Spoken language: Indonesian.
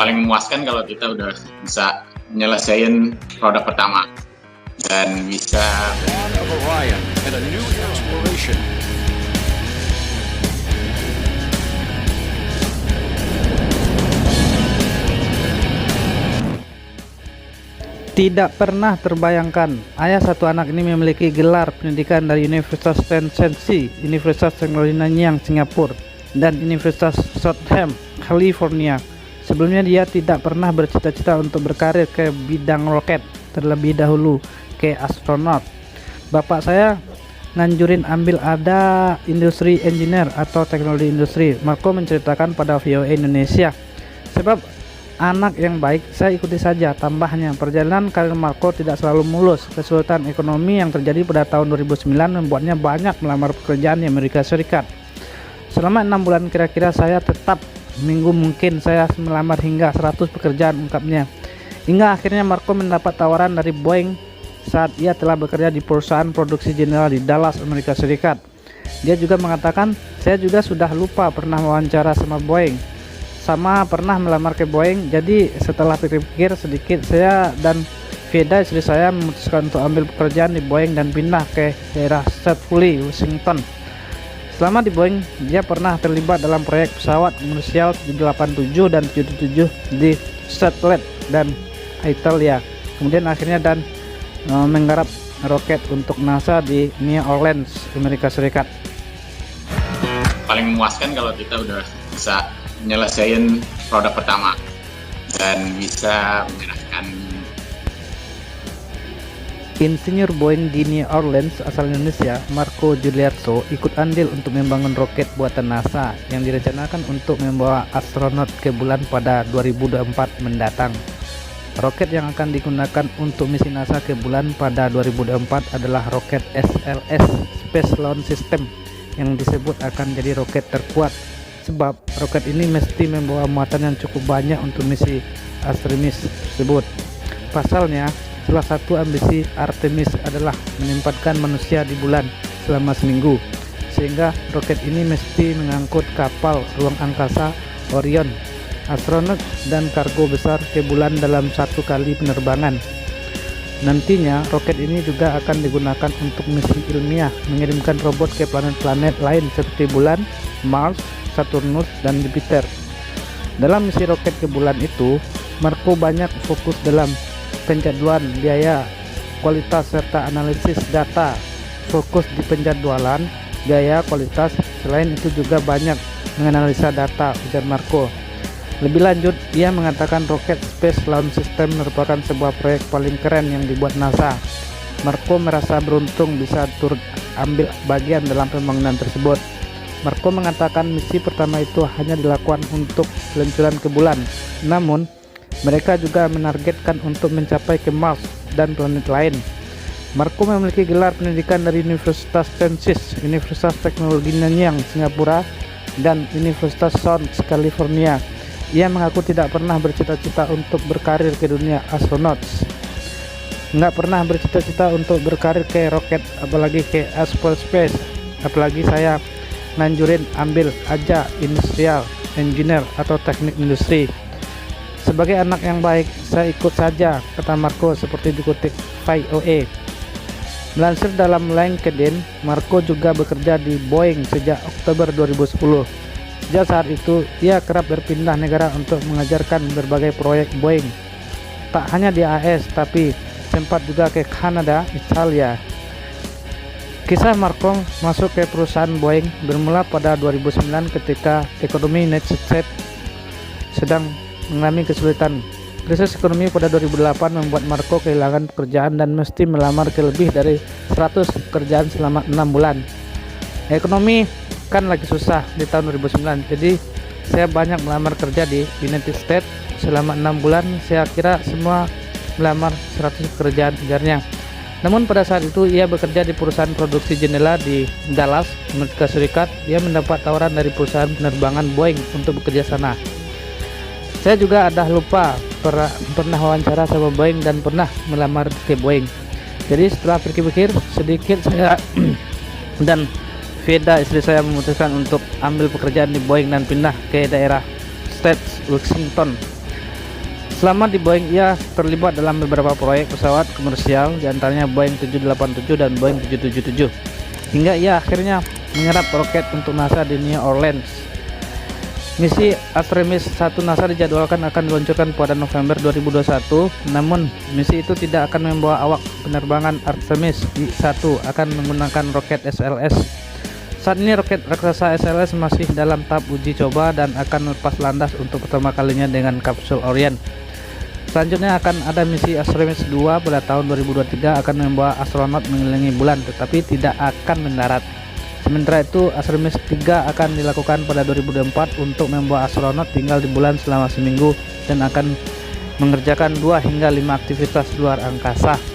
paling memuaskan kalau kita udah bisa nyelesain produk pertama dan bisa Tidak pernah terbayangkan ayah satu anak ini memiliki gelar pendidikan dari Universitas Tennessee, Universitas Teknologi Nanyang, Singapura, dan Universitas Southern California. Sebelumnya dia tidak pernah bercita-cita untuk berkarir ke bidang roket, terlebih dahulu ke astronot. Bapak saya nganjurin ambil ada industri engineer atau teknologi industri. Marco menceritakan pada VOA Indonesia. Sebab anak yang baik, saya ikuti saja. Tambahnya, perjalanan karir Marco tidak selalu mulus. Kesulitan ekonomi yang terjadi pada tahun 2009 membuatnya banyak melamar pekerjaan di Amerika Serikat. Selama 6 bulan kira-kira saya tetap minggu mungkin saya melamar hingga 100 pekerjaan, ungkapnya. Hingga akhirnya Marco mendapat tawaran dari Boeing saat ia telah bekerja di perusahaan produksi general di Dallas, Amerika Serikat. Dia juga mengatakan, saya juga sudah lupa pernah wawancara sama Boeing. Sama pernah melamar ke Boeing. Jadi setelah pikir-pikir sedikit, saya dan Veda istri saya memutuskan untuk ambil pekerjaan di Boeing dan pindah ke daerah Seattle, Washington. Selama di Boeing, dia pernah terlibat dalam proyek pesawat komersial 787 dan 77 di Seattle dan Italia. Kemudian akhirnya menggarap roket untuk NASA di New Orleans, Amerika Serikat. paling memuaskan kalau kita udah bisa nyelesain produk pertama dan bisa menyerahkan. Insinyur Boeing di New Orleans asal Indonesia, Marco Giuliarto, ikut andil untuk membangun roket buatan NASA yang direncanakan untuk membawa astronot ke bulan pada 2024 mendatang. Roket yang akan digunakan untuk misi NASA ke bulan pada 2024 adalah roket SLS, Space Launch System, yang disebut akan jadi roket terkuat sebab roket ini mesti membawa muatan yang cukup banyak untuk misi Artemis tersebut. Pasalnya, salah satu ambisi Artemis adalah menempatkan manusia di bulan selama seminggu, sehingga roket ini mesti mengangkut kapal ruang angkasa Orion, astronot dan kargo besar ke bulan dalam satu kali penerbangan. Nantinya roket ini juga akan digunakan untuk misi ilmiah, mengirimkan robot ke planet-planet lain seperti bulan, Mars, Saturnus, dan Jupiter. Dalam misi roket ke bulan itu, Marco banyak fokus dalam penjadwalan biaya, kualitas, serta analisis data. Fokus di penjadwalan, biaya, kualitas. Selain itu juga banyak menganalisa data, ujar Marco. Lebih lanjut, ia mengatakan roket Space Launch System merupakan sebuah proyek paling keren yang dibuat NASA. Marco merasa beruntung bisa turut ambil bagian dalam pembangunan tersebut. Marco mengatakan misi pertama itu hanya dilakukan untuk peluncuran ke bulan, namun mereka juga menargetkan untuk mencapai ke Mars dan planet lain. Marco memiliki gelar pendidikan dari Universitas Tennessee, Universitas Teknologi Nanyang, Singapura, dan Universitas Southern California. Ia mengaku tidak pernah bercita-cita untuk berkarir ke dunia astronauts. Nggak pernah bercita-cita untuk berkarir ke roket, apalagi ke space. Apalagi saya nganjurin ambil aja industrial engineer atau teknik industri. Sebagai anak yang baik, saya ikut saja, kata Marco seperti dikutip VOA. Melansir dalam LinkedIn, Marco juga bekerja di Boeing sejak Oktober 2010. Sejak saat itu, ia kerap berpindah negara untuk mengajarkan berbagai proyek Boeing. Tak hanya di AS, tapi sempat juga ke Kanada, Italia. Kisah Marco masuk ke perusahaan Boeing bermula pada 2009 ketika ekonomi United States sedang mengalami kesulitan. Krisis ekonomi pada 2008 membuat Marco kehilangan pekerjaan dan mesti melamar ke lebih dari 100 pekerjaan selama 6 bulan. Ekonomi kan lagi susah di tahun 2009, jadi saya banyak melamar kerja di United States selama 6 bulan. Saya kira semua melamar 100 pekerjaan sebenarnya. Namun pada saat itu ia bekerja di perusahaan produksi jendela di Dallas, Amerika Serikat. Dia mendapat tawaran dari perusahaan penerbangan Boeing untuk bekerja sana. Saya juga ada lupa pernah wawancara sama Boeing dan pernah melamar ke Boeing. Jadi setelah pikir-pikir sedikit, saya dan Veda istri saya memutuskan untuk ambil pekerjaan di Boeing dan pindah ke daerah State Washington. Selama di Boeing, ia terlibat dalam beberapa proyek pesawat komersial, diantaranya Boeing 787 dan Boeing 777, hingga ia akhirnya menyerap roket untuk NASA di New Orleans. Misi Artemis 1 NASA dijadwalkan akan diluncurkan pada November 2021, namun misi itu tidak akan membawa awak penerbangan. Artemis 1 akan menggunakan roket SLS. Saat ini roket raksasa SLS masih dalam tahap uji coba dan akan lepas landas untuk pertama kalinya dengan kapsul Orion. Selanjutnya akan ada misi Artemis 2 pada tahun 2023, akan membawa astronot mengelilingi bulan tetapi tidak akan mendarat. Sementara itu Artemis 3 akan dilakukan pada 2024 untuk membawa astronot tinggal di bulan selama seminggu dan akan mengerjakan 2 hingga 5 aktivitas luar angkasa.